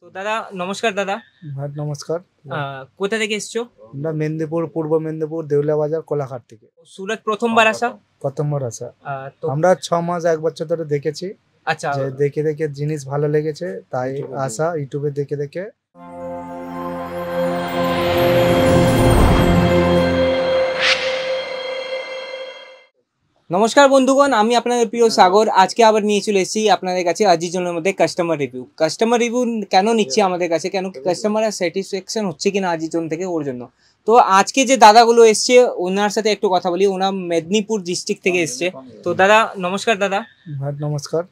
তো দাদা নমস্কার দাদা। হ্যাঁ, নমস্কার। কোথা থেকে এসছো? আমরা মেদিনীপুর, পূর্ব মেদিনীপুর, দেউলিয়া বাজার, কোলাঘাট থেকে সুরত প্রথমবার আসা? প্রথমবার আসা। তো আমরা 6 মাস 1 বছর ধরে দেখেছি, আচ্ছা, যে দেখে দেখে জিনিস ভালো লেগেছে, তাই আসা ইউটিউবে দেখে দেখে। নমস্কার বন্ধুগণ, আমি আপনাদের প্রিয় সাগর। আজকে আবার নিয়ে চলে এসেছি আপনাদের কাছে আজিজনের মধ্যে কাস্টমার রিভিউ। কাস্টমার রিভিউ কেন নিচ্ছি আমাদের কাছে, কেন কাস্টমারের স্যাটিসফ্যাকশন হচ্ছে কিনা আজিজন থেকে, ওর জন্য। তো আজকে যে দাদাগুলো এসছে ওনার সাথে একটু কথা বলি। ওনার মেদিনীপুর ডিস্ট্রিক্ট থেকে এসছে। তো দাদা নমস্কার দাদা। হ্যাঁ, নমস্কার।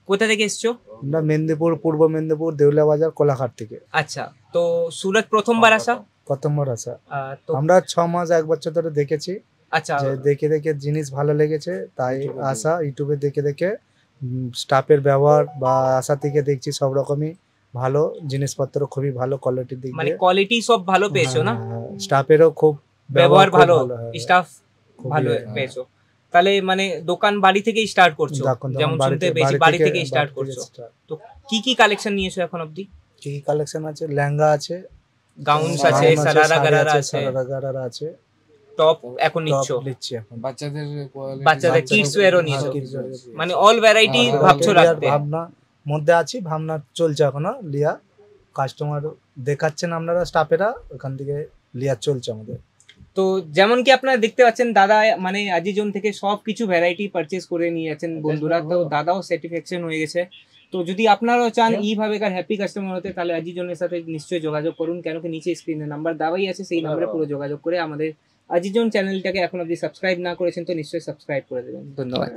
কোথা থেকে এসছো? আমরা মেদিনীপুর, পূর্ব মেদিনীপুর, দেউলিয়া বাজার, কোলাঘাট থেকে আচ্ছা, তো সুরত প্রথমবার আসা? প্রথমবার আসা। তো আমরা 6 মাস 1 বছর ধরে দেখেছি, আচ্ছা, যে দেখে দেখে জিনিস ভালো লেগেছে, তাই আসা ইউটিউবে দেখে দেখে। স্টাফের ব্যবহার বা আসা থেকে দেখছি সব রকমই ভালো, জিনিসপত্র খুবই ভালো কোয়ালিটির দিক মানে দিয়ে। কোয়ালিটি সব ভালো পেয়েছো না? স্টাফেরও খুব ব্যবহার খুব ভালো, হ্যাঁ। স্টাফ খুবই, ভালো হ্যাঁ। পেয়েছো। তাহলে মানে দোকান বাড়ি থেকেই স্টার্ট করছো, দোকান যেমন শুনতে পেয়েছি বাড়ি থেকে স্টার্ট করছো। তো কি কি কালেকশন নিয়েছো এখন অবধি? কি কালেকশন আছে? লেহেঙ্গা আছে, গাউনস আছে, গাউন আছে, সারারা শাড়ি গারারা আছে, আছে, সারারা গারারা আছে। টপ এখন নিচ্ছ? টপ নিচ্ছি এখন। বাচ্চাদের কিডস ওয়্যারও নিয়েছো? kids wear আছে। মানে অল ভ্যারাইটি ভাবছো লিয়ার রাখতে? ভাবনা মধ্যে আছি, ভাবনা চলছে এখনো লিয়া। কাস্টমার দেখাচ্ছেন আপনারা, স্টাফেরা ওখান থেকে লিয়া চলছে আমাদের। তো যেমন কি আপনারা দেখতে পাচ্ছেন, দাদা মানে আজিজন থেকে সব কিছু ভ্যারাইটি পারচেস করে নিয়ে যাচ্ছেন বন্ধুরা। তো দাদাও স্যাটিসফ্যাকশন হয়ে গেছে। তো যদি আপনারাও চান এইভাবে হ্যাপি কাস্টমার হতে, তাহলে আজিজনের সাথে নিশ্চয়ই যোগাযোগ করুন। কেন কি নিচে স্ক্রিনে নাম্বার দেওয়াই আছে, সেই নাম্বারে পুরো যোগাযোগ করে আমাদের আজিজন চ্যানেলটাকে এখন অবধি সাবস্ক্রাইব না করেছেন তো নিশ্চয়ই সাবস্ক্রাইব করে দেবেন। ধন্যবাদ।